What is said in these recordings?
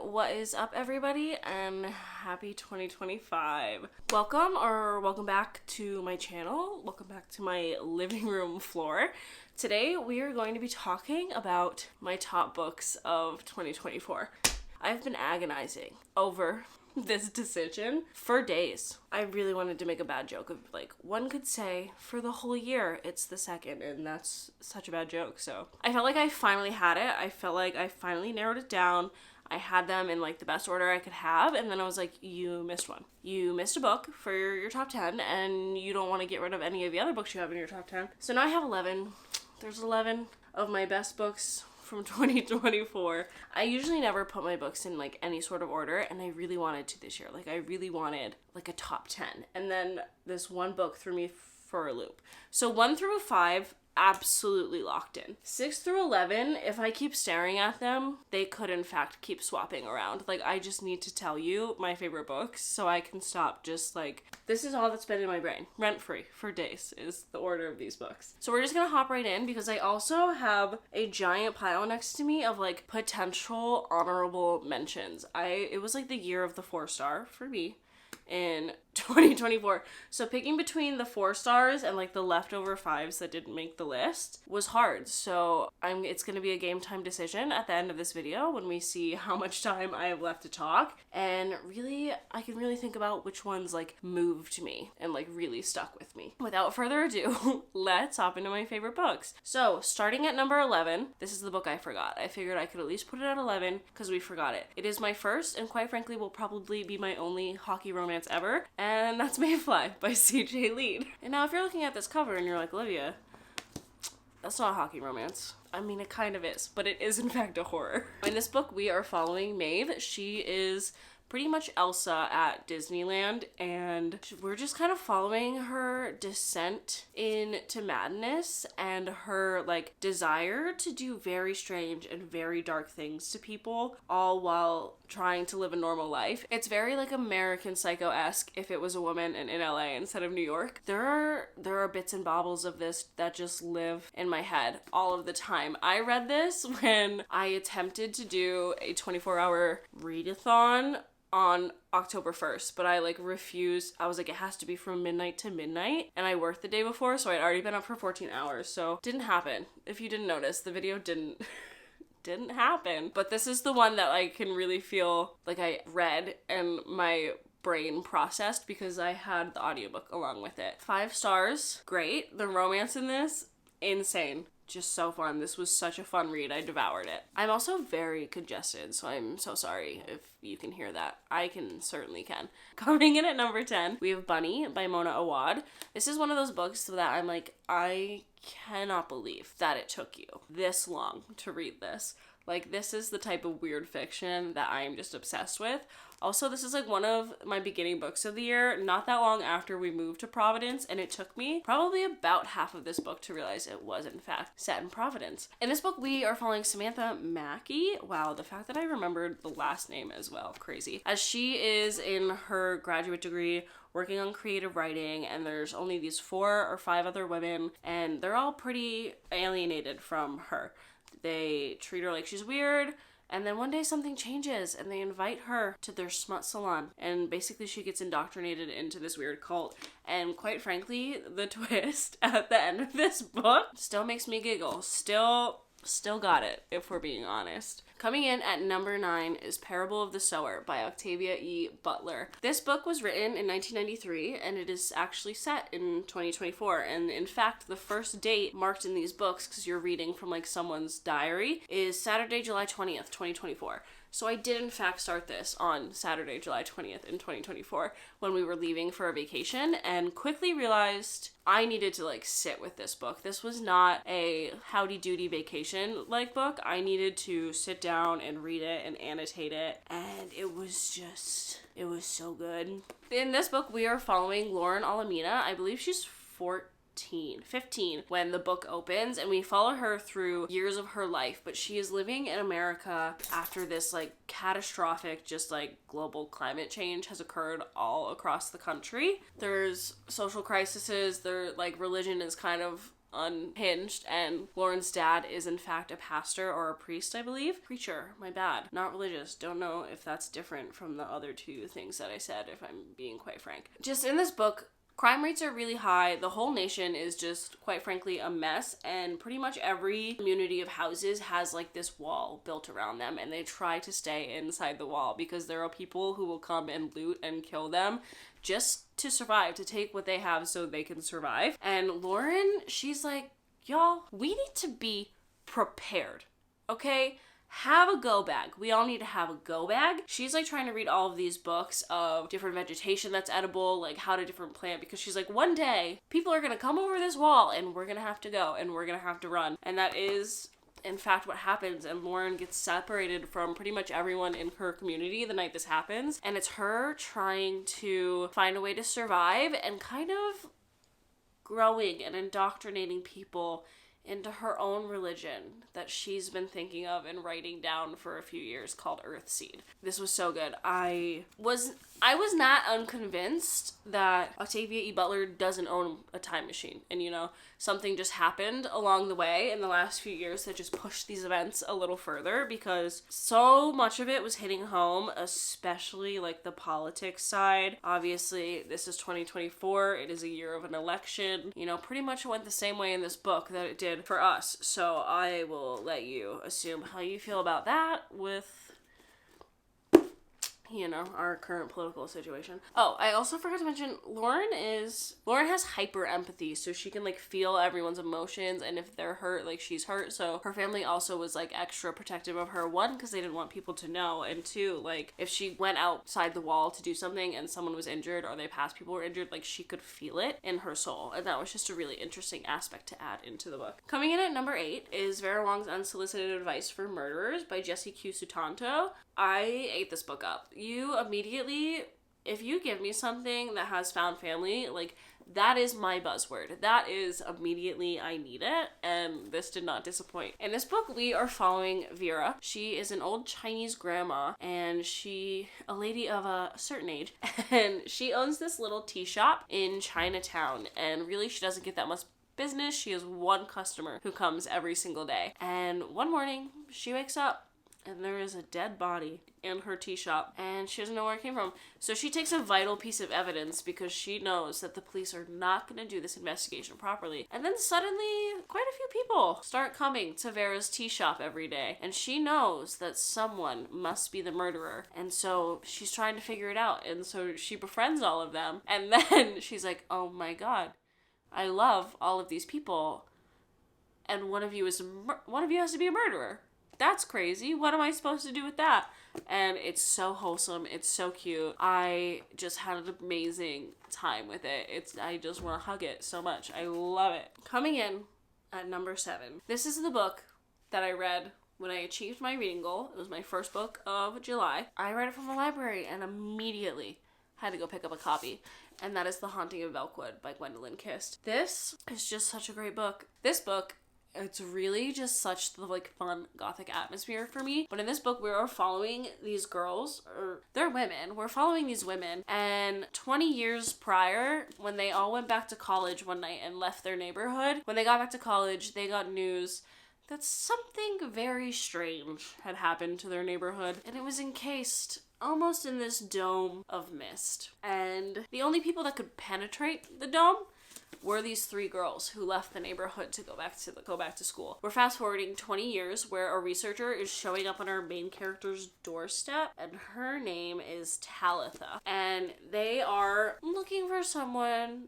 what is up, everybody, and happy 2025. Welcome back to my channel. Welcome back to my living room floor. Today, we are going to be talking about my top books of 2024. I've been agonizing over this decision for days. I really wanted to make a bad joke of, like, one could say for the whole year it's the second, and that's such a bad joke. So I felt like I finally had it. I felt like I finally narrowed it down. I had them in, like, the best order I could have, and then I was like, you missed one. You missed a book for your top 10, and you don't want to get rid of any of the other books you have in your top 10. So now I have 11. There's 11 of my best books from 2024. I usually never put my books in, like, any sort of order, and I really wanted to this year. Like, I really wanted, like, a top 10. And then this one book threw me for a loop. So 1 through 5, absolutely locked in. 6 through 11, if I keep staring at them, they could in fact keep swapping around. Like, I just need to tell you my favorite books so I can stop just, like, this is all that's been in my brain. Rent-free for days is the order of these books. So we're just gonna hop right in because I also have a giant pile next to me of, like, potential honorable mentions. It was like the year of the 4-star for me in 2024. So picking between the 4 stars and, like, the leftover 5s that didn't make the list was hard. So it's gonna be a game time decision at the end of this video when we see how much time I have left to talk. And really, I can really think about which ones, like, moved me and, like, really stuck with me. Without further ado, let's hop into my favorite books. So starting at number 11, this is the book I forgot. I figured I could at least put it at 11 because we forgot it. It is my first and, quite frankly, will probably be my only hockey romance ever. And that's Mayfly by C.J. Lead. And now if you're looking at this cover and you're like, Olivia, that's not a hockey romance. I mean, it kind of is, but it is in fact a horror. In this book, we are following Maeve. She is pretty much Elsa at Disneyland, and we're just kind of following her descent into madness and her, like, desire to do very strange and very dark things to people, all while trying to live a normal life. It's very, like, American Psycho-esque if it was a woman and in LA instead of New York. There are bits and bobbles of this that just live in my head all of the time. I read this when I attempted to do a 24-hour readathon on October 1st, but I, like, refused. I was like, it has to be from midnight to midnight, and I worked the day before, so I'd already been up for 14 hours, so didn't happen. If you didn't notice, the video didn't happen. But this is the one that I can really feel like I read and my brain processed because I had the audiobook along with it. 5 stars, great. The romance in this, insane. Just so fun. This was such a fun read. I devoured it. I'm also very congested, so I'm so sorry if you can hear that. I certainly can. Coming in at number 10, we have Bunny by Mona Awad. This is one of those books that I'm like, I cannot believe that it took you this long to read this. Like, this is the type of weird fiction that I'm just obsessed with. Also, this is, like, one of my beginning books of the year, not that long after we moved to Providence, and it took me probably about half of this book to realize it was, in fact, set in Providence. In this book, we are following Samantha Mackey. Wow, the fact that I remembered the last name as well, crazy. As she is in her graduate degree, working on creative writing, and there's only these 4 or 5 other women, and they're all pretty alienated from her. They treat her like she's weird, and then one day something changes and they invite her to their smut salon, and basically she gets indoctrinated into this weird cult. And quite frankly, the twist at the end of this book still makes me giggle. Still got it, if we're being honest. Coming in at number 9 is Parable of the Sower by Octavia E. Butler. This book was written in 1993, and it is actually set in 2024. And in fact, the first date marked in these books, because you're reading from, like, someone's diary, is Saturday, July 20th, 2024. So I did, in fact, start this on Saturday, July 20th in 2024 when we were leaving for a vacation, and quickly realized I needed to, like, sit with this book. This was not a howdy-doody vacation-like book. I needed to sit down and read it and annotate it, and it was so good. In this book, we are following Lauren Alamina. I believe she's 15 when the book opens, and we follow her through years of her life, but she is living in America after this, like, catastrophic, just, like, global climate change has occurred all across the country. There's social crises, religion is kind of unhinged, and Lauren's dad is in fact a pastor or a priest, I believe. Preacher, my bad. Not religious. Don't know if that's different from the other two things that I said, if I'm being quite frank. Just in this book, crime rates are really high. The whole nation is just, quite frankly, a mess. And pretty much every community of houses has like this wall built around them. And they try to stay inside the wall because there are people who will come and loot and kill them just to survive, to take what they have so they can survive. And Lauren, she's like, y'all, we need to be prepared, okay? Have a go bag. We all need to have a go bag. She's like trying to read all of these books of different vegetation that's edible, like how to different plant, because she's like, one day people are gonna come over this wall and we're gonna have to go and we're gonna have to run. And that is in fact what happens. And Lauren gets separated from pretty much everyone in her community the night this happens. And it's her trying to find a way to survive and kind of growing and indoctrinating people into her own religion that she's been thinking of and writing down for a few years, called Earthseed. This was so good. I was not unconvinced that Octavia E. Butler doesn't own a time machine. And you know, something just happened along the way in the last few years that just pushed these events a little further, because so much of it was hitting home, especially like the politics side. Obviously, this is 2024. It is a year of an election. You know, pretty much went the same way in this book that it did for us. So I will let you assume how you feel about that with, you know, our current political situation. Oh, I also forgot to mention, Lauren has hyper empathy, so she can like feel everyone's emotions, and if they're hurt, like she's hurt. So her family also was like extra protective of her, one, because they didn't want people to know, and two, like if she went outside the wall to do something and someone was injured or they passed people were injured, like she could feel it in her soul. And that was just a really interesting aspect to add into the book. Coming in at number 8 is Vera Wong's Unsolicited Advice for Murderers by Jessie Q. Sutanto. I ate this book up. You immediately, if you give me something that has found family, like that is my buzzword. That is immediately I need it, and this did not disappoint. In this book, we are following Vera. She is an old Chinese grandma, and she, a lady of a certain age, and she owns this little tea shop in Chinatown, and really she doesn't get that much business. She has one customer who comes every single day, and one morning she wakes up and there is a dead body in her tea shop, and she doesn't know where it came from. So she takes a vital piece of evidence because she knows that the police are not going to do this investigation properly. And then suddenly, quite a few people start coming to Vera's tea shop every day, and she knows that someone must be the murderer. And so she's trying to figure it out, and so she befriends all of them. And then she's like, oh my god, I love all of these people, and one of you has to be a murderer. That's crazy. What am I supposed to do with that? And it's so wholesome. It's so cute. I just had an amazing time with it. I just want to hug it so much. I love it. Coming in at number 7. This is the book that I read when I achieved my reading goal. It was my first book of July. I read it from the library and immediately had to go pick up a copy. And that is The Haunting of Belkwood by Gwendolyn Kist. This is just such a great book. This book, it's really just such the like fun gothic atmosphere for me. But in this book, we are following these girls, or they're women. We're following these women, and 20 years prior, when they all went back to college one night and left their neighborhood, when they got back to college, they got news that something very strange had happened to their neighborhood, and it was encased almost in this dome of mist. And the only people that could penetrate the dome were these 3 girls who left the neighborhood to go back to school. We're fast forwarding 20 years where a researcher is showing up on our main character's doorstep, and her name is Talitha. And they are looking for someone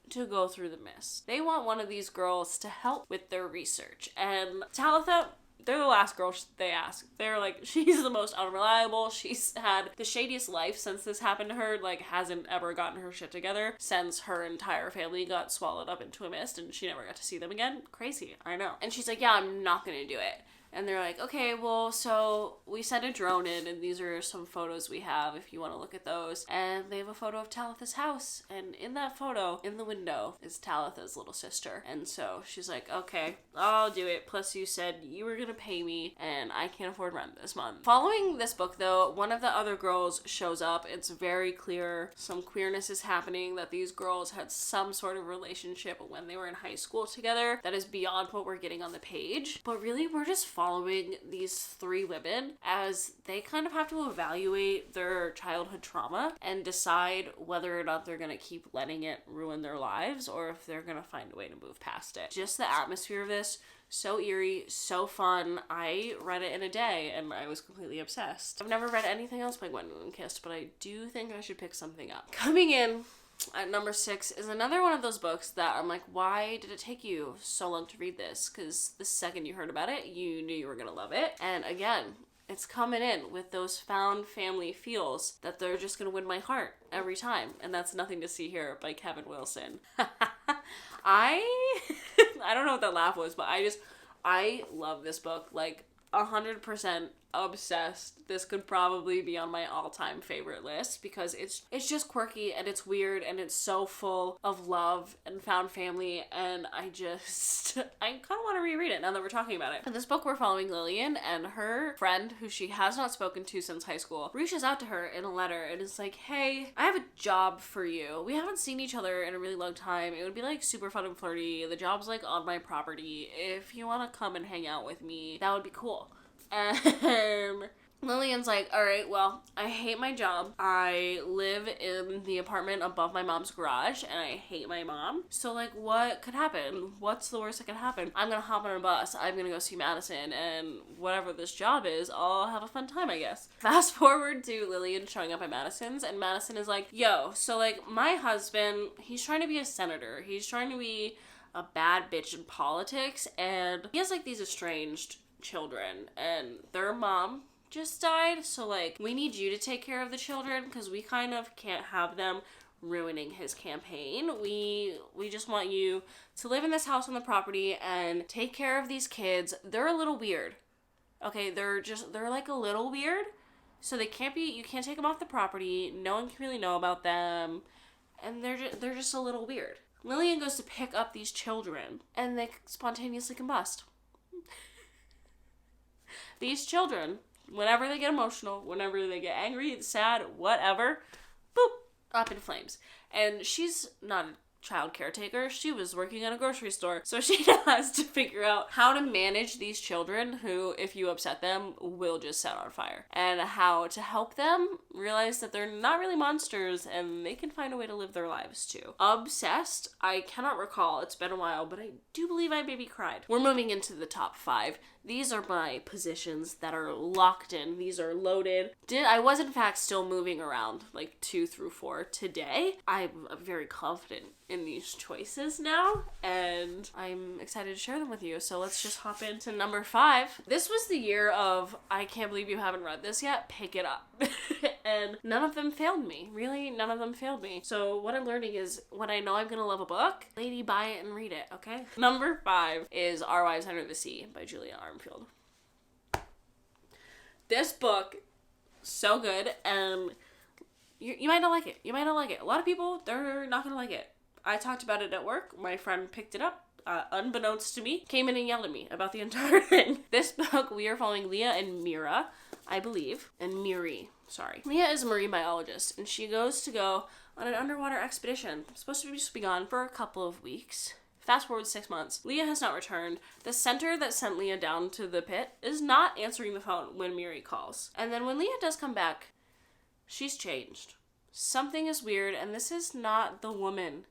to go through the mist. They want one of these girls to help with their research. And Talitha, they're the last girl they ask. They're like, she's the most unreliable. She's had the shadiest life since this happened to her. Like, hasn't ever gotten her shit together since her entire family got swallowed up into a mist and she never got to see them again. Crazy, I know. And she's like, yeah, I'm not gonna do it. And they're like, okay, well, so we sent a drone in, and these are some photos we have if you want to look at those. And they have a photo of Talitha's house, and in that photo, in the window, is Talitha's little sister. And so she's like, okay, I'll do it. Plus you said you were gonna pay me, and I can't afford rent this month. Following this book, though, one of the other girls shows up. It's very clear some queerness is happening, that these girls had some sort of relationship when they were in high school together that is beyond what we're getting on the page. But really, we're just following these three women as they kind of have to evaluate their childhood trauma and decide whether or not they're gonna keep letting it ruin their lives or if they're gonna find a way to move past it. Just the atmosphere of this, so eerie, so fun. I read it in a day and I was completely obsessed. I've never read anything else by Gwendolyn Kist, but I do think I should pick something up. Coming in at number 6 is another one of those books that I'm like, why did it take you so long to read this? Because the second you heard about it, you knew you were gonna love it. And again, it's coming in with those found family feels that they're just gonna win my heart every time. And that's Nothing to See Here by Kevin Wilson. I don't know what that laugh was, but I love this book, like 100% obsessed. This could probably be on my all-time favorite list because it's just quirky and it's weird and it's so full of love and found family, and I kind of want to reread it now that we're talking about it. In this book, we're following Lillian, and her friend, who she has not spoken to since high school, reaches out to her in a letter and is like, hey, I have a job for you. We haven't seen each other in a really long time. It would be like super fun and flirty. The job's like on my property. If you want to come and hang out with me, that would be cool. And Lillian's like, all right, well, I hate my job. I live in the apartment above my mom's garage, and I hate my mom. So, like, what could happen? What's the worst that could happen? I'm gonna hop on a bus. I'm gonna go see Madison, and whatever this job is, I'll have a fun time, I guess. Fast forward to Lillian showing up at Madison's, and Madison is like, yo, so, like, my husband, he's trying to be a senator. He's trying to be a bad bitch in politics, and he has, like, these estranged children, and their mom just died, so like we need you to take care of the children because we kind of can't have them ruining his campaign. We just want you to live in this house on the property and take care of these kids. They're a little weird. Okay, they're like a little weird, so you can't take them off the property. No one can really know about them, and they're just a little weird. Lillian goes to pick up these children and they spontaneously combust. These children, whenever they get emotional, whenever they get angry, sad, whatever, boop, up in flames. And she's not a child caretaker. She was working at a grocery store. So she has to figure out how to manage these children who, if you upset them, will just set on fire. And how to help them realize that they're not really monsters and they can find a way to live their lives too. Obsessed, I cannot recall. It's been a while, but I do believe I maybe cried. We're moving into the top 5. These are my positions that are locked in. These are loaded. I was, in fact, still moving around, like 2 through 4 today. I'm very confident in these choices now, and I'm excited to share them with you. So let's just hop into number 5. This was the year of, I can't believe you haven't read this yet, pick it up. And none of them failed me. Really, none of them failed me. So what I'm learning is, when I know I'm gonna love a book, lady, buy it and read it, okay? Number 5 is Our Wives Under the Sea by Julia Armfield. This book, so good, and you might not like it. You might not like it. A lot of people, they're not gonna like it. I talked about it at work. My friend picked it up. Unbeknownst to me, came in and yelled at me about the entire thing. This book, we are following Leah and Mira, I believe, and Miri, sorry. Leah is a marine biologist, and she goes on an underwater expedition. Supposed to just be gone for a couple of weeks. Fast forward 6 months. Leah has not returned. The center that sent Leah down to the pit is not answering the phone when Miri calls. And then when Leah does come back, she's changed. Something is weird, and this is not the woman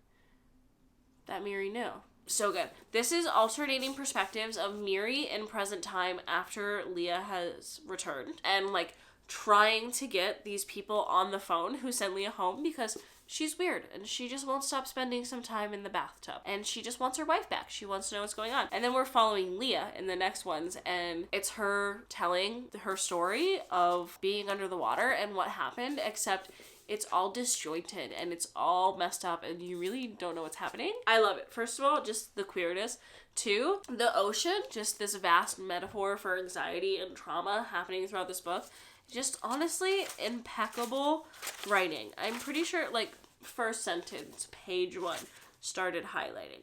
that Miri knew. So good. This is alternating perspectives of Miri in present time after Leah has returned, and like trying to get these people on the phone who sent Leah home because she's weird and she just won't stop spending some time in the bathtub. And she just wants her wife back. She wants to know what's going on. And then we're following Leah in the next ones, and it's her telling her story of being under the water and what happened, except it's all disjointed and it's all messed up and you really don't know what's happening. I love it. First of all, just the queerness. 2, the ocean, just this vast metaphor for anxiety and trauma happening throughout this book. Just honestly, impeccable writing. I'm pretty sure, like, first sentence, page 1, started highlighting.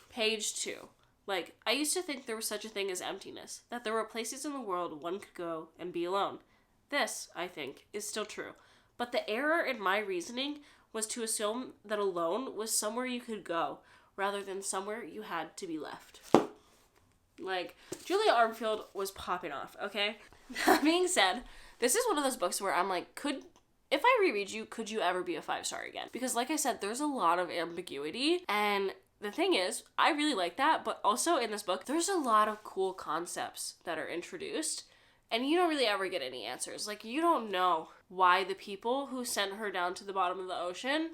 Page 2, like, I used to think there was such a thing as emptiness, that there were places in the world one could go and be alone. This, I think, is still true. But the error in my reasoning was to assume that alone was somewhere you could go, rather than somewhere you had to be left. Like, Julia Armfield was popping off, okay? That being said, this is one of those books where I'm like, if I reread you, could you ever be a 5-star again? Because like I said, there's a lot of ambiguity, and the thing is, I really like that, but also in this book, there's a lot of cool concepts that are introduced, and you don't really ever get any answers. Like, you don't know why the people who sent her down to the bottom of the ocean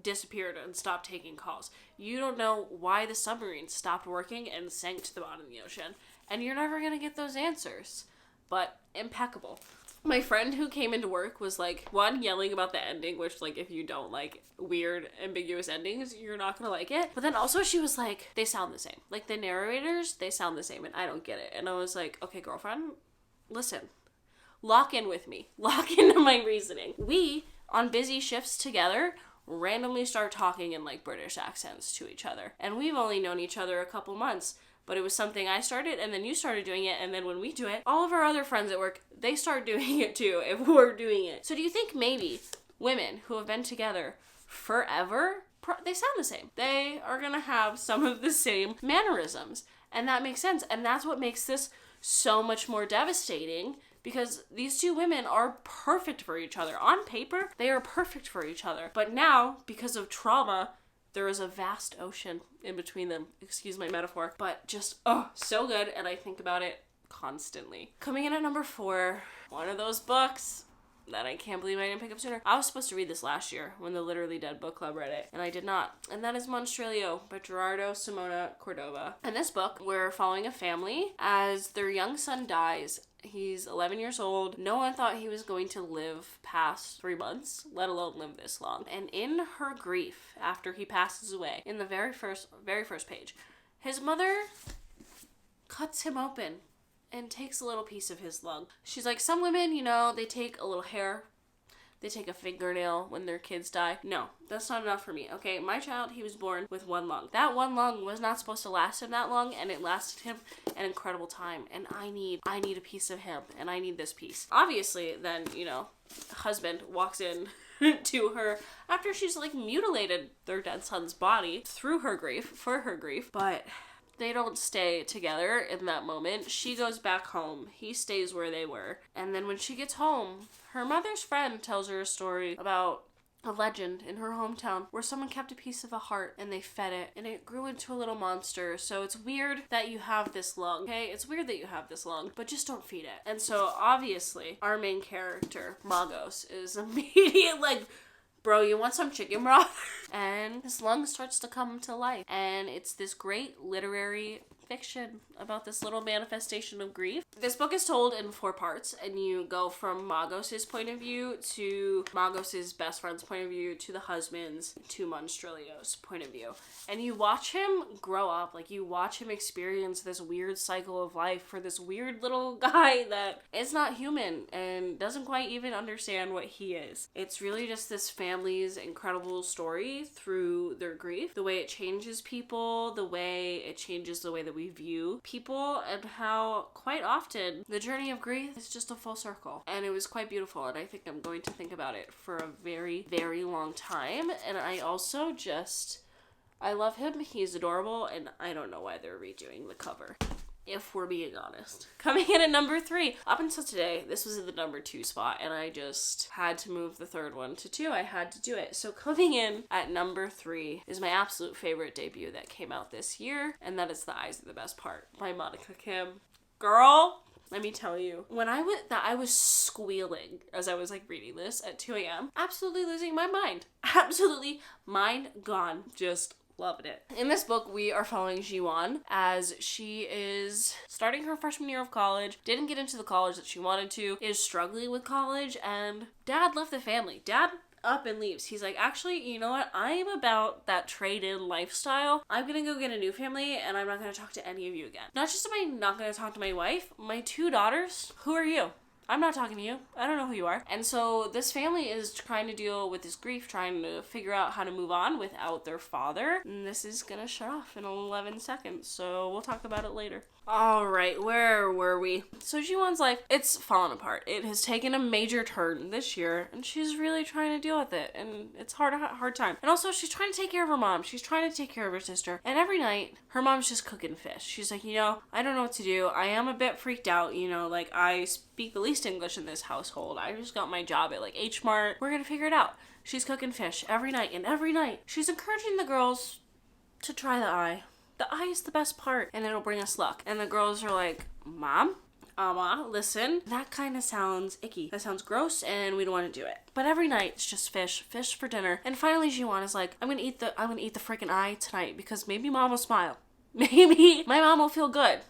disappeared and stopped taking calls. You don't know why the submarine stopped working and sank to the bottom of the ocean. And you're never going to get those answers. But impeccable. My friend who came into work was like, one, yelling about the ending, which, like, if you don't like weird, ambiguous endings, you're not gonna like it. But then also she was like, they sound the same. Like, the narrators, they sound the same, and I don't get it. And I was like, okay, girlfriend, listen. Lock in with me. Lock into my reasoning. We, on busy shifts together, randomly start talking in, like, British accents to each other. And we've only known each other a couple months. But it was something I started, and then you started doing it, and then when we do it, all of our other friends at work, they start doing it too, if we're doing it. So do you think maybe women who have been together forever, they sound the same? They are gonna have some of the same mannerisms, and that makes sense, and that's what makes this so much more devastating, because these two women are perfect for each other. On paper, they are perfect for each other. But now, because of trauma, there is a vast ocean in between them. Excuse my metaphor. But just, so good. And I think about it constantly. Coming in at number 4, one of those books that I can't believe I didn't pick up sooner. I was supposed to read this last year when the Literally Dead Book Club read it, and I did not. And that is Monstrelio by Gerardo Simona Cordova. In this book, we're following a family as their young son dies. He's 11 years old. No one thought he was going to live past 3 months, let alone live this long. And in her grief, after he passes away, in the very first page, his mother cuts him open and takes a little piece of his lung. She's like, some women, you know, they take a little hair, they take a fingernail when their kids die. No, that's not enough for me, okay? My child, he was born with 1 lung. That 1 lung was not supposed to last him that long, and it lasted him an incredible time. And I need a piece of him, and I need this piece. Obviously, then, you know, husband walks in to her after she's, like, mutilated their dead son's body through her grief, for her grief, but they don't stay together in that moment. She goes back home. He stays where they were. And then when she gets home, her mother's friend tells her a story about a legend in her hometown where someone kept a piece of a heart and they fed it and it grew into a little monster. So it's weird that you have this lung, okay? It's weird that you have this lung, but just don't feed it. And so obviously our main character, Magos, is immediate like, bro, you want some chicken broth? And his lung starts to come to life. And it's this great literary fiction about this little manifestation of grief. This book is told in 4 parts, and you go from Magos' point of view to Magos' best friend's point of view to the husband's to Monstrelio's point of view. And you watch him grow up, like you watch him experience this weird cycle of life for this weird little guy that is not human and doesn't quite even understand what he is. It's really just this family's incredible story through their grief, the way it changes people, the way it changes the way that we view people, and how quite often the journey of grief is just a full circle. And it was quite beautiful, and I think I'm going to think about it for a very, very long time. And I also I love him. He's adorable, and I don't know why they're redoing the cover, if we're being honest. Coming in at number 3. Up until today, this was in the number 2 spot, and I just had to move the 3rd one to 2. I had to do it. So coming in at number 3 is my absolute favorite debut that came out this year, and that is The Eyes Are the Best Part by Monica Kim. Girl, let me tell you, when I was squealing as I was like reading this at 2 a.m. Absolutely losing my mind. Absolutely mind gone. Just loved it. In this book, we are following Jiwon as she is starting her freshman year of college, didn't get into the college that she wanted to, is struggling with college, and dad left the family. Dad up and leaves. He's like, actually, you know what? I am about that trade-in lifestyle. I'm gonna go get a new family and I'm not gonna talk to any of you again. Not just am I not gonna talk to my wife, my 2 daughters, who are you? I'm not talking to you. I don't know who you are. And so this family is trying to deal with this grief, trying to figure out how to move on without their father. And this is gonna shut off in 11 seconds, so we'll talk about it later. Alright, where were we? So Jiwon's life, it's fallen apart. It has taken a major turn this year, and she's really trying to deal with it, and it's hard time. And also, she's trying to take care of her mom. She's trying to take care of her sister. And every night, her mom's just cooking fish. She's like, I don't know what to do. I am a bit freaked out, like, I speak the least English in this household. I just got my job at, like, H Mart. We're gonna figure it out. She's cooking fish every night, and every night, she's encouraging the girls to try the eye. The eye is the best part, and it'll bring us luck. And the girls are like, Mom, listen, that kind of sounds icky. That sounds gross, and we don't want to do it. But every night, it's just fish for dinner. And finally, Jiwon is like, I'm gonna eat the freaking eye tonight because maybe Mom will smile. Maybe my mom will feel good.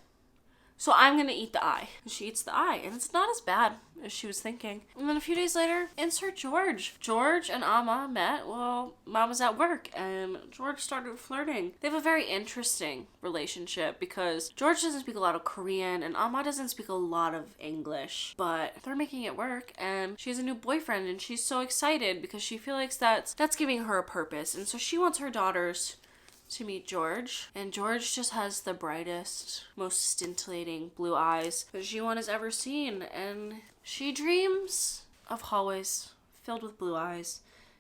So I'm gonna eat the eye. And she eats the eye, and it's not as bad as she was thinking. And then a few days later, insert George. George and Amma met while Mom was at work, and George started flirting. They have a very interesting relationship because George doesn't speak a lot of Korean, and Amma doesn't speak a lot of English, but they're making it work, and she has a new boyfriend, and she's so excited because she feels like that's giving her a purpose, and so she wants her daughters to meet George, and George just has the brightest, most scintillating blue eyes that Jiwon has ever seen, and she dreams of hallways filled with blue eyes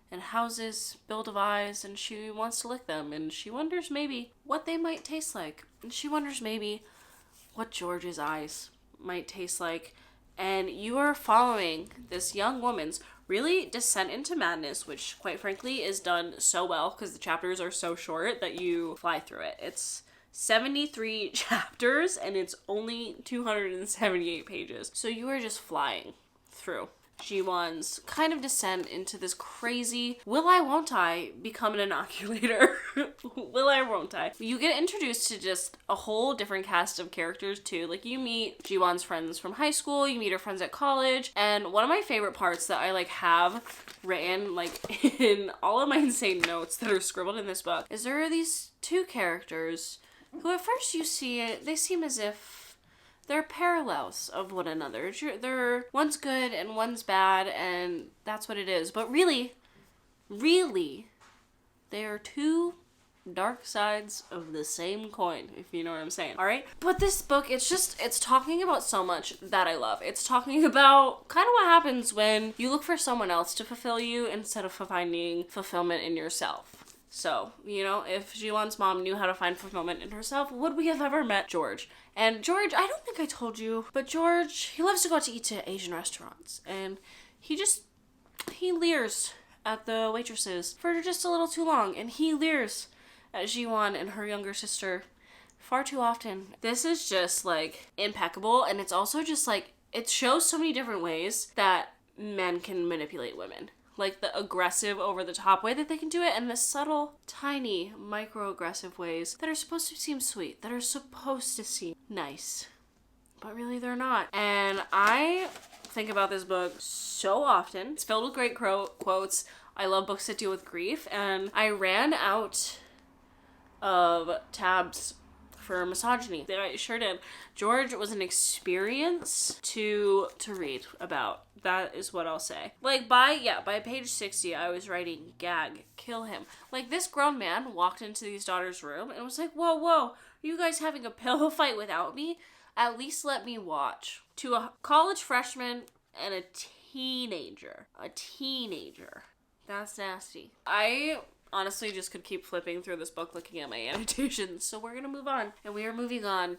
and houses built of eyes, and she wants to lick them, and she wonders maybe what they might taste like, and she wonders maybe what George's eyes might taste like. And you are following this young woman's really descent into madness, which quite frankly is done so well because the chapters are so short that you fly through it. It's 73 chapters and it's only 278 pages. So you are just flying through Jiwon's kind of descent into this crazy, will I, won't I become an inoculator? Will I, won't I? You get introduced to just a whole different cast of characters too. Like, you meet Jiwon's friends from high school, you meet her friends at college, and one of my favorite parts that I have written in all of my insane notes that are scribbled in this book is there are these 2 characters who at first you see it, they seem as if they're parallels of one another. They're one's good and one's bad, and that's what it is. But really, they are 2 dark sides of the same coin, if you know what I'm saying. All right? But this book, it's talking about so much that I love. It's talking about kind of what happens when you look for someone else to fulfill you instead of finding fulfillment in yourself. So, if Jiwon's mom knew how to find fulfillment in herself, would we have ever met George? And George, I don't think I told you, but George, he loves to go out to eat to Asian restaurants. And he leers at the waitresses for just a little too long. And he leers at Jiwon and her younger sister far too often. This is just, impeccable. And it's also just, it shows so many different ways that men can manipulate women. The aggressive, over-the-top way that they can do it, and the subtle, tiny, microaggressive ways that are supposed to seem sweet, that are supposed to seem nice. But really, they're not. And I think about this book so often. It's filled with great quotes. I love books that deal with grief, and I ran out of tabs for misogyny. I sure did. George was an experience to read about. That is what I'll say. By page 60, I was writing, gag, kill him. This grown man walked into these daughters' room and was like, whoa, are you guys having a pillow fight without me? At least let me watch. To a college freshman and a teenager. That's nasty. I honestly just could keep flipping through this book looking at my annotations, so we're gonna move on. And we are moving on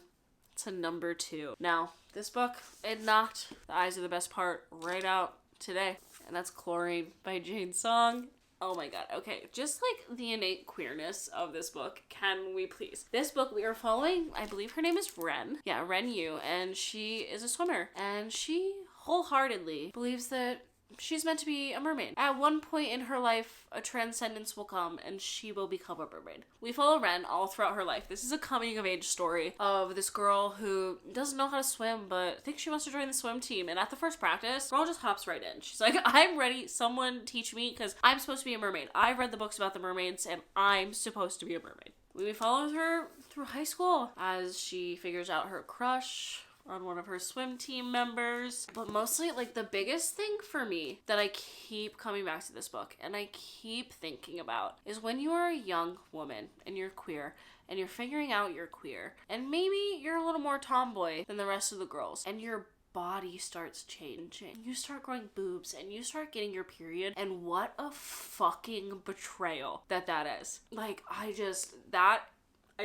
to number 2. Now, this book, it knocked The Eyes Are the Best part right out today, and that's Chlorine by Jane Song. Oh my god, okay. Just like the innate queerness of this book, can we please? This book we are following, I believe her name is Ren. Yeah, Ren Yu, and she is a swimmer. And she wholeheartedly believes that she's meant to be a mermaid. At one point in her life, a transcendence will come and she will become a mermaid. We follow Ren all throughout her life. This is a coming of age story of this girl who doesn't know how to swim but thinks she wants to join the swim team. And at the first practice, girl just hops right in. She's like, I'm ready. Someone teach me because I'm supposed to be a mermaid. I've read the books about the mermaids and I'm supposed to be a mermaid. We follow her through high school as she figures out her crush on one of her swim team members. But mostly, like, the biggest thing for me that I keep coming back to this book and I keep thinking about is when you are a young woman and you're queer and you're figuring out you're queer and maybe you're a little more tomboy than the rest of the girls and your body starts changing. You start growing boobs and you start getting your period, and what a fucking betrayal that is. Like, I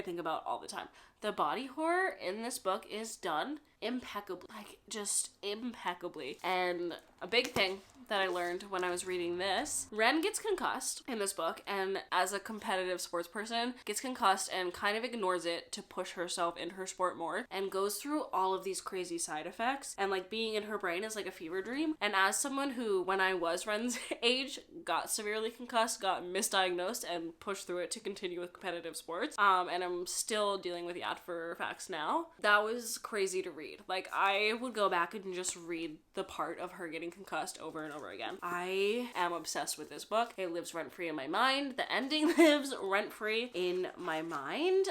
think about all the time. The body horror in this book is done impeccably. Like, just impeccably. And a big thing that I learned when I was reading this, Ren gets concussed in this book, and as a competitive sports person, gets concussed and kind of ignores it to push herself in her sport more, and goes through all of these crazy side effects, and like being in her brain is like a fever dream. And as someone who, when I was Ren's age, got severely concussed, got misdiagnosed, and pushed through it to continue with competitive sports, and I'm still dealing with the after-effects now, that was crazy to read. Like, I would go back and just read the part of her getting concussed over and over again. I am obsessed with this book. It lives rent-free in my mind. The ending lives rent-free in my mind.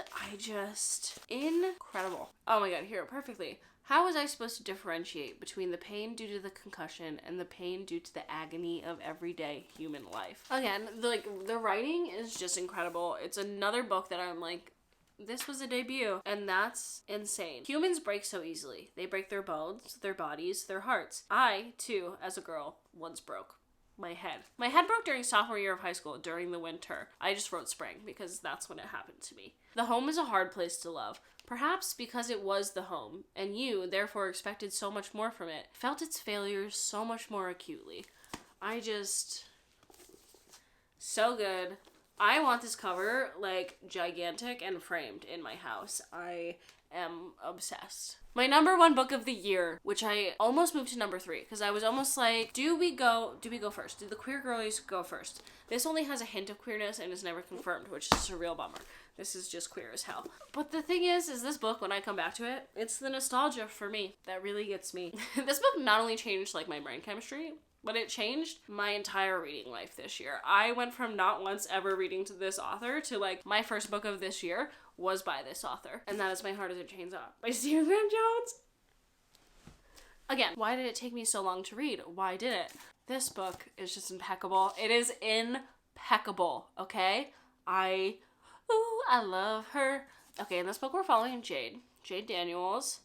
Incredible. Oh my god, here, perfectly. How was I supposed to differentiate between the pain due to the concussion and the pain due to the agony of everyday human life? Again, the writing is just incredible. It's another book that I'm like, this was a debut, and that's insane. Humans break so easily. They break their bones, their bodies, their hearts. I, too, as a girl, once broke my head. My head broke during sophomore year of high school, during the winter. I just wrote spring, because that's when it happened to me. The home is a hard place to love. Perhaps because it was the home, and you, therefore, expected so much more from it, felt its failures so much more acutely. So good. I want this cover, like, gigantic and framed in my house. I am obsessed. My number one book of the year, which I almost moved to number 3, because I was almost like, do we go first? Did the queer girlies go first? This only has a hint of queerness and is never confirmed, which is a real bummer. This is just queer as hell. But the thing is this book, when I come back to it, it's the nostalgia for me that really gets me. This book not only changed, like, my brain chemistry, but it changed my entire reading life this year. I went from not once ever reading to this author to, like, my first book of this year was by this author. And that is My Heart is a Chainsaw by Stephen Graham Jones. Again, why did it take me so long to read? Why did it? This book is just impeccable. It is impeccable, okay? I love her. Okay, in this book we're following Jade Daniels.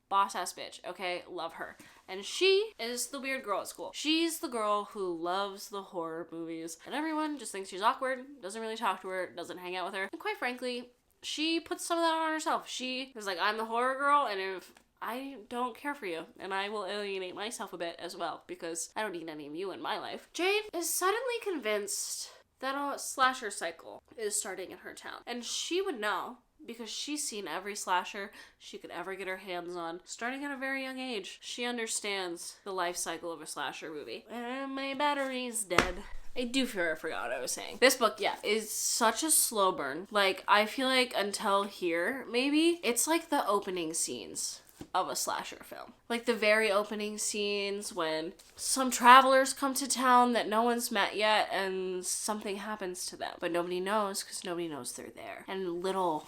Boss ass bitch, okay? Love her. And she is the weird girl at school. She's the girl who loves the horror movies. And everyone just thinks she's awkward, doesn't really talk to her, doesn't hang out with her. And quite frankly, she puts some of that on herself. She is like, I'm the horror girl, and if I don't care for you, and I will alienate myself a bit as well, because I don't need any of you in my life. Jade is suddenly convinced that a slasher cycle is starting in her town. And she would know, because she's seen every slasher she could ever get her hands on, starting at a very young age. She understands the life cycle of a slasher movie. And my battery's dead. I do fear I forgot what I was saying. This book, yeah, is such a slow burn. Like, I feel like until here, maybe, it's like the opening scenes of a slasher film. Like the very opening scenes when some travelers come to town that no one's met yet and something happens to them. But nobody knows because nobody knows they're there. And little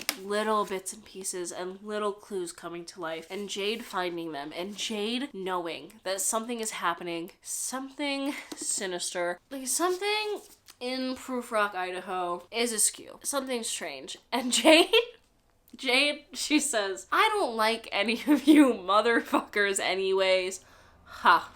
bits and pieces and little clues coming to life. And Jade finding them. And Jade knowing that something is happening. Something sinister. Like something in Proof Rock, Idaho is askew. Something strange. And Jade, she says, I don't like any of you motherfuckers anyways. Ha.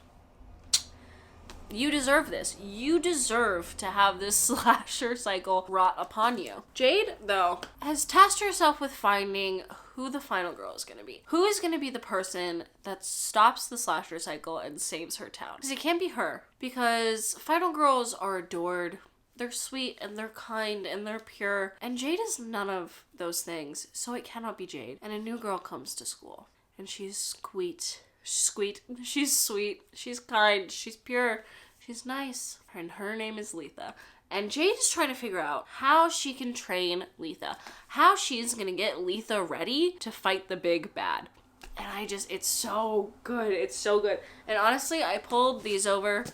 You deserve this. You deserve to have this slasher cycle wrought upon you. Jade, though, has tasked herself with finding who the final girl is going to be. Who is going to be the person that stops the slasher cycle and saves her town? Because it can't be her. Because final girls are adored. They're sweet and they're kind and they're pure. And Jade is none of those things, so it cannot be Jade. And a new girl comes to school and she's sweet. She's sweet. She's kind. She's pure. She's nice. And her name is Letha. And Jade is trying to figure out how she can train Letha. How she's going to get Letha ready to fight the big bad. And it's so good. It's so good. And honestly, I pulled these over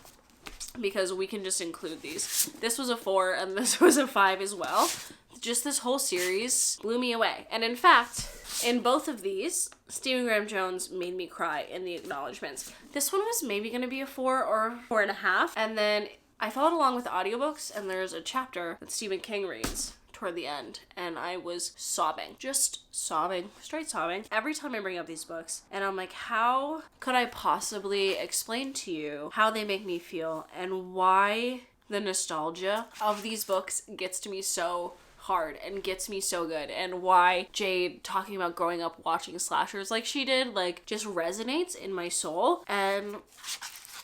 because we can just include these. This was a 4 and this was a 5 as well. Just this whole series blew me away. And in fact, in both of these, Stephen Graham Jones made me cry in the acknowledgements. This one was maybe going to be a 4 or 4.5. And then I followed along with the audiobooks, and there's a chapter that Stephen King reads toward the end, and I was sobbing. Just sobbing. Straight sobbing. Every time I bring up these books, and I'm like, how could I possibly explain to you how they make me feel and why the nostalgia of these books gets to me so hard and gets me so good, and why Jade talking about growing up watching slashers like she did, like, just resonates in my soul. And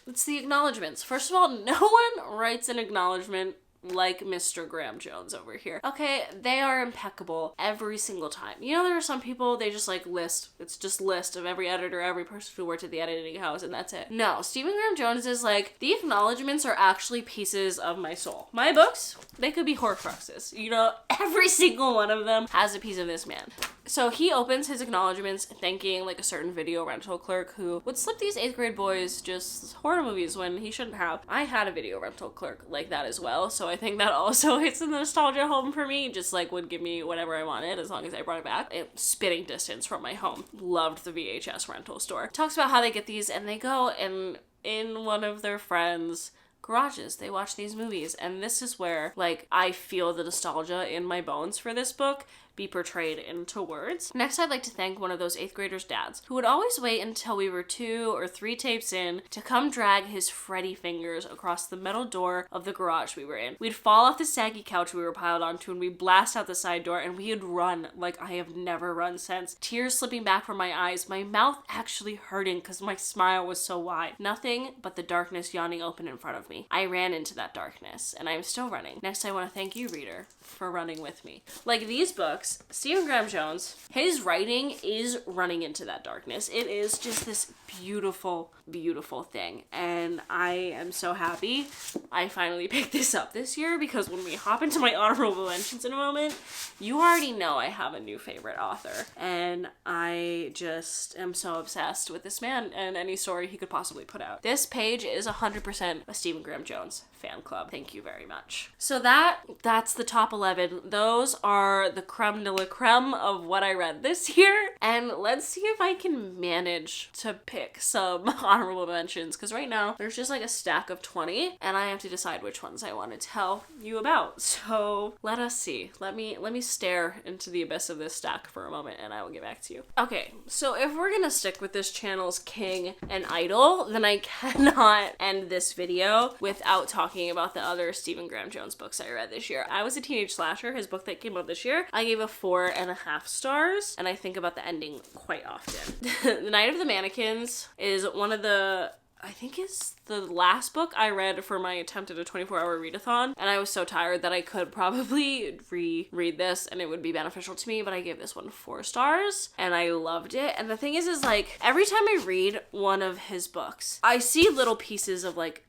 it's the acknowledgements. First of all, no one writes an acknowledgement like Mr. Graham Jones over here. Okay, they are impeccable every single time. You know, there are some people, they just like list. It's just list of every editor, every person who worked at the editing house, and that's it. No, Stephen Graham Jones is like, the acknowledgements are actually pieces of my soul. My books, they could be Horcruxes. You know, every single one of them has a piece of this man. So he opens his acknowledgements thanking like a certain video rental clerk who would slip these 8th grade boys just horror movies when he shouldn't have. I had a video rental clerk like that as well, so I think that also hits the nostalgia home for me. Just like would give me whatever I wanted as long as I brought it back. Spitting distance from my home. Loved the VHS rental store. Talks about how they get these and they go and in one of their friends' garages, they watch these movies, and this is where like I feel the nostalgia in my bones for this book be portrayed into words. Next, I'd like to thank one of those 8th graders' dads who would always wait until we were 2 or 3 tapes in to come drag his Freddy fingers across the metal door of the garage we were in. We'd fall off the saggy couch we were piled onto and we'd blast out the side door and we'd run like I have never run since. Tears slipping back from my eyes, my mouth actually hurting because my smile was so wide. Nothing but the darkness yawning open in front of me. I ran into that darkness and I'm still running. Next, I want to thank you, reader, for running with me. Like these books, Stephen Graham Jones, his writing is running into that darkness. It is just this beautiful, beautiful thing. And I am so happy I finally picked this up this year because when we hop into my honorable mentions in a moment, you already know I have a new favorite author. And I just am so obsessed with this man and any story he could possibly put out. This page is 100% a Stephen Graham Jones fan club. Thank you very much. So that's the top 11. Those are the creme de la creme of what I read this year. And let's see if I can manage to pick some honorable mentions, because right now there's just like a stack of 20 and I have to decide which ones I want to tell you about. So let us see. Let me stare into the abyss of this stack for a moment and I will get back to you. Okay, so if we're gonna stick with this channel's king and idol, then I cannot end this video without talking about the other Stephen Graham Jones books I read this year. I Was a Teenage Slasher, his book that came out this year, I gave a 4.5 stars, and I think about the ending quite often. The Night of the Mannequins is one of the, I think it's the last book I read for my attempt at a 24-hour readathon, and I was so tired that I could probably reread this and it would be beneficial to me, but I gave this one 4 stars and I loved it. And the thing is like every time I read one of his books, I see little pieces of like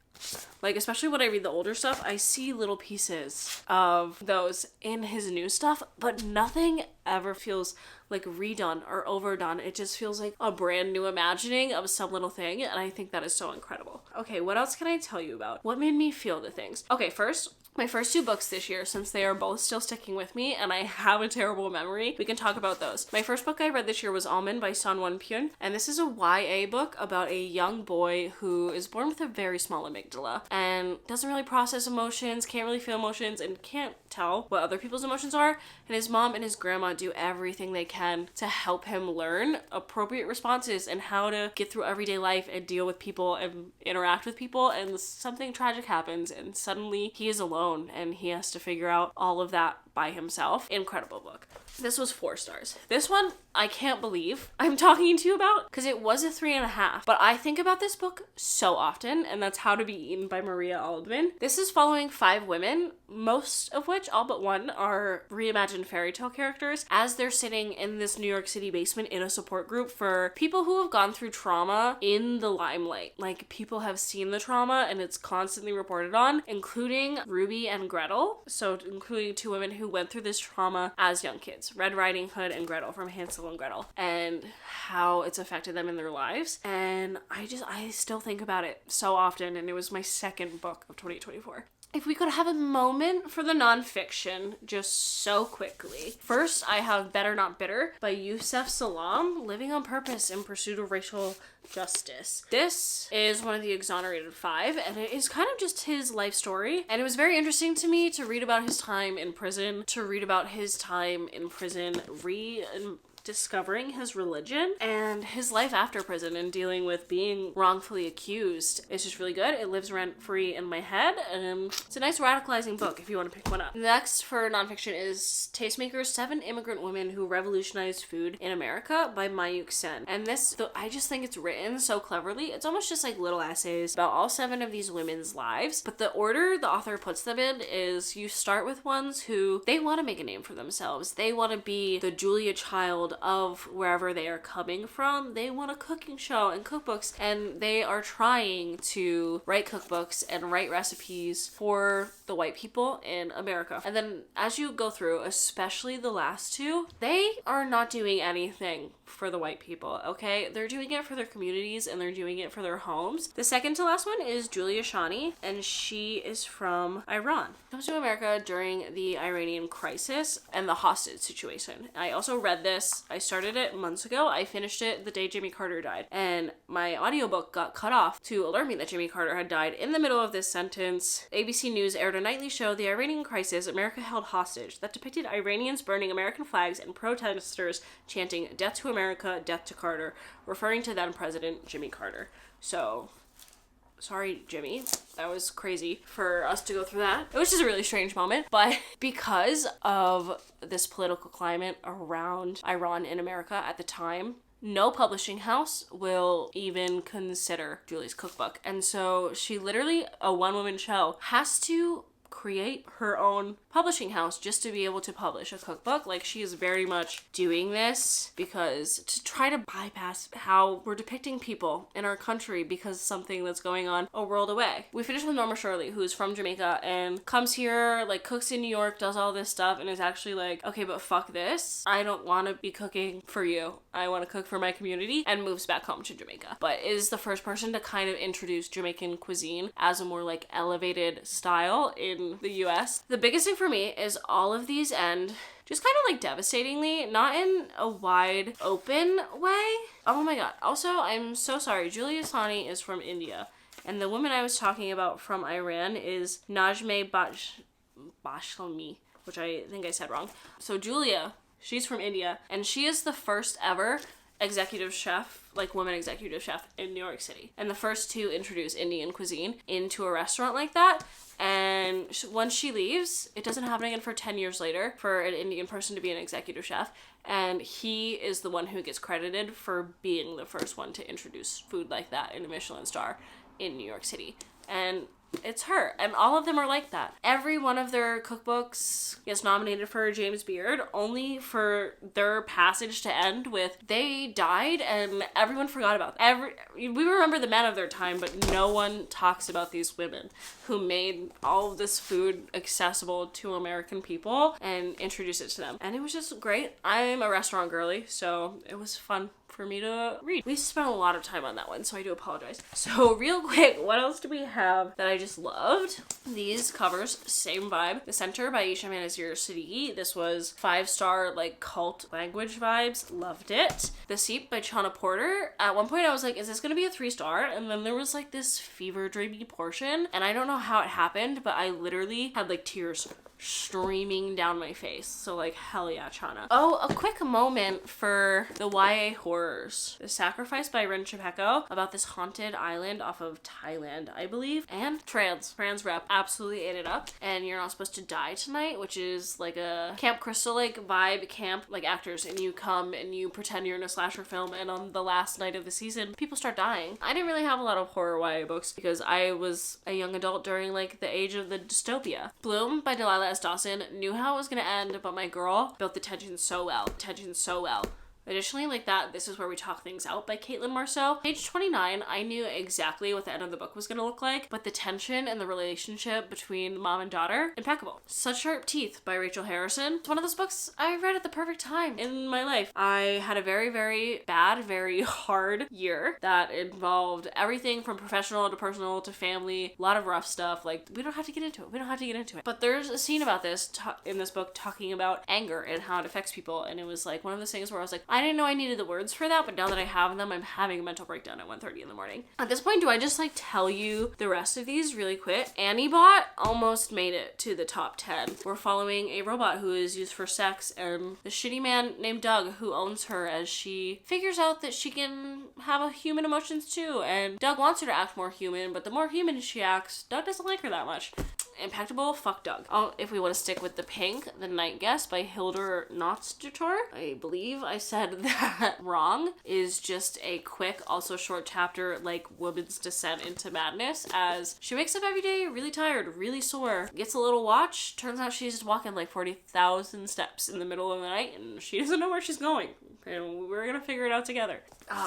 especially when I read the older stuff, I see little pieces of those in his new stuff, but nothing ever feels like redone or overdone. It just feels like a brand new imagining of some little thing, and I think that is so incredible. Okay, what else can I tell you about? What made me feel the things? Okay, first, my first 2 books this year, since they are both still sticking with me and I have a terrible memory, we can talk about those. My first book I read this year was Almond by Son Won Pyun, and this is a YA book about a young boy who is born with a very small amygdala and doesn't really process emotions, can't really feel emotions, and can't tell what other people's emotions are. And his mom and his grandma do everything they can to help him learn appropriate responses and how to get through everyday life and deal with people and interact with people. And something tragic happens and suddenly he is alone and he has to figure out all of that by himself. Incredible book. This was 4 stars. This one, I can't believe I'm talking to you about because it was a 3.5. But I think about this book so often, and that's How to Be Eaten by Maria Aldman. This is following 5 women, most of which, all but one, are reimagined fairy tale characters as they're sitting in this New York City basement in a support group for people who have gone through trauma in the limelight. Like, people have seen the trauma and it's constantly reported on, including Ruby and Gretel. So including 2 women who went through this trauma as young kids. Red Riding Hood and Gretel from Hansel and Gretel, and how it's affected them in their lives. And I still think about it so often, and it was my second book of 2024. If we could have a moment for the nonfiction, just so quickly. First, I have Better Not Bitter by Youssef Salaam, living on purpose in pursuit of racial justice. This is one of the exonerated 5, and it is kind of just his life story. And it was very interesting to me to read about his time in prison, discovering his religion and his life after prison and dealing with being wrongfully accused. It's just really good. It lives rent-free in my head, and it's a nice radicalizing book if you want to pick one up. Next for nonfiction is Tastemakers: 7 Immigrant Women Who Revolutionized Food in America by Mayuk Sen. And this, I just think it's written so cleverly. It's almost just like little essays about all 7 of these women's lives, but the order the author puts them in is you start with ones who they want to make a name for themselves. They want to be the Julia Child of wherever they are coming from. They want a cooking show and cookbooks, and they are trying to write cookbooks and write recipes for the white people in America. And then as you go through, especially the last 2, they are not doing anything for the white people, okay? They're doing it for their communities and they're doing it for their homes. The second to last one is Julia Shani, and she is from Iran. Comes to America during the Iranian crisis and the hostage situation. I also read this. I started it months ago. I finished it the day Jimmy Carter died, and my audiobook got cut off to alert me that Jimmy Carter had died. In the middle of this sentence, ABC News aired a nightly show, The Iranian Crisis, America Held Hostage, that depicted Iranians burning American flags and protesters chanting "Death to America, death to Carter," referring to then President Jimmy Carter. So, sorry, Jimmy. That was crazy for us to go through that. It was just a really strange moment, but because of this political climate around Iran in America at the time, no publishing house will even consider Julie's cookbook. And so she literally, a one-woman show, has to create her own publishing house just to be able to publish a cookbook. Like, she is very much doing this because to try to bypass how we're depicting people in our country because something that's going on a world away. We finished with Norma Shirley, who's from Jamaica and comes here, like, cooks in New York, does all this stuff, and is actually like, okay, but fuck this. I don't want to be cooking for you. I want to cook for my community, and moves back home to Jamaica. But is the first person to kind of introduce Jamaican cuisine as a more like elevated style in the US. The biggest thing for me is all of these end just kind of like devastatingly, not in a wide open way. Oh my god. Also, I'm so sorry. Julia Sani is from India, and the woman I was talking about from Iran is Najmeh Bashlami, which I think I said wrong. So Julia, she's from India, and she is the first ever executive chef, like woman executive chef in New York City, and the first to introduce Indian cuisine into a restaurant like that. And once she leaves, it doesn't happen again for 10 years later for an Indian person to be an executive chef, and he is the one who gets credited for being the first one to introduce food like that in a Michelin star in New York City. And it's her, and all of them are like that. Every one of their cookbooks gets nominated for a James Beard, only for their passage to end with they died and everyone forgot about them. We remember the men of their time, but no one talks about these women who made all of this food accessible to American people and introduced it to them. And it was just great. I'm a restaurant girly, so it was fun for me to read. We spent a lot of time on that one, so I do apologize. So real quick, what else do we have that I just loved? These covers, same vibe. The Center by Isha Manazir Siddiqui. This was 5-star like cult language vibes. Loved it. The Seep by Chana Porter. At one point I was like, is this gonna be a 3-star? And then there was like this fever dreamy portion, and I don't know how it happened, but I literally had like tears streaming down my face. So like, hell yeah, Chana. Oh, a quick moment for the YA horror Horrors. The Sacrifice by Rin Chapeko, about this haunted island off of Thailand, I believe. And trans rep. Absolutely ate it up. And You're Not Supposed to Die Tonight, which is like a Camp Crystal like vibe camp, like actors, and you come and you pretend you're in a slasher film, and on the last night of the season, people start dying. I didn't really have a lot of horror YA books because I was a young adult during like the age of the dystopia. Bloom by Delilah S. Dawson. Knew how it was gonna end, but my girl built the tension so well. Additionally, like that, This Is Where We Talk Things Out by Caitlin Marceau. Page 29, I knew exactly what the end of the book was going to look like, but the tension and the relationship between mom and daughter, impeccable. Such Sharp Teeth by Rachel Harrison. It's one of those books I read at the perfect time in my life. I had a very, very bad, very hard year that involved everything from professional to personal to family, a lot of rough stuff. Like, we don't have to get into it. But there's a scene about this in this book talking about anger and how it affects people, and it was like one of those things where I was like, I didn't know I needed the words for that, but now that I have them, I'm having a mental breakdown at 1:30 in the morning. At this point, do I just like tell you the rest of these really quick? Annie-Bot almost made it to the top 10. We're following a robot who is used for sex and the shitty man named Doug who owns her as she figures out that she can have human emotions too, and Doug wants her to act more human, but the more human she acts, Doug doesn't like her that much. Impeccable, fuck Doug. Oh, if we want to stick with the pink, The Night Guest by Hildur Notsdatter, I believe I said that wrong, is just a quick, also short chapter like woman's descent into madness as she wakes up every day really tired, really sore, gets a little watch, turns out she's just walking like 40,000 steps in the middle of the night and she doesn't know where she's going. And we're gonna figure it out together.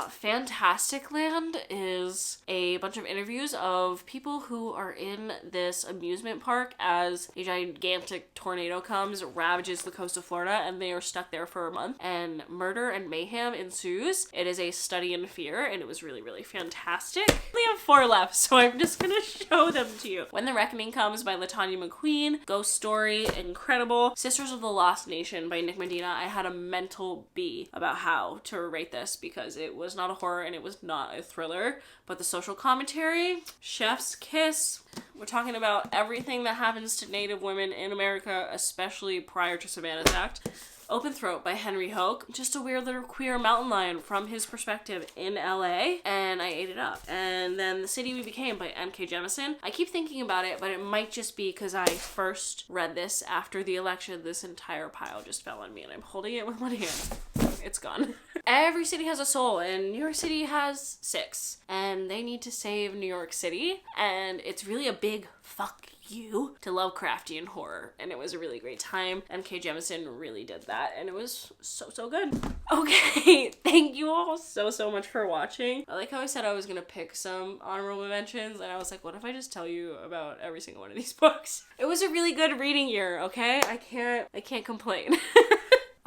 Fantastic Land is a bunch of interviews of people who are in this amusement park as a gigantic tornado comes, ravages the coast of Florida, and they are stuck there for a month, and murder and mayhem ensues. It is a study in fear, and it was really, really fantastic. We have 4 left, so I'm just gonna show them to you. When the Reckoning Comes by LaTanya McQueen. Ghost Story, incredible. Sisters of the Lost Nation by Nick Medina. I had a mental B about how to rate this because it was not a horror and it was not a thriller, but the social commentary, chef's kiss. We're talking about everything that happens to Native women in America, especially prior to Savannah's Act. Open Throat by Henry Hoke. Just a weird little queer mountain lion from his perspective in LA, and I ate it up. And then The City We Became by N.K. Jemisin. I keep thinking about it, but it might just be because I first read this after the election. This entire pile just fell on me, and I'm holding it with one hand. It's gone. Every city has a soul, and New York City has 6, and they need to save New York City, and it's really a big fuck you to Lovecraftian horror, and it was a really great time. N.K. Jemisin really did that, and it was so good. Okay, thank you all so much for watching. I like how I said I was gonna pick some honorable mentions, and I was like, what if I just tell you about every single one of these books? It was a really good reading year, okay? I can't complain.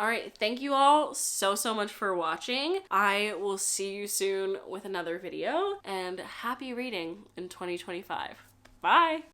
Alright, thank you all so much for watching. I will see you soon with another video, and happy reading in 2025. Bye!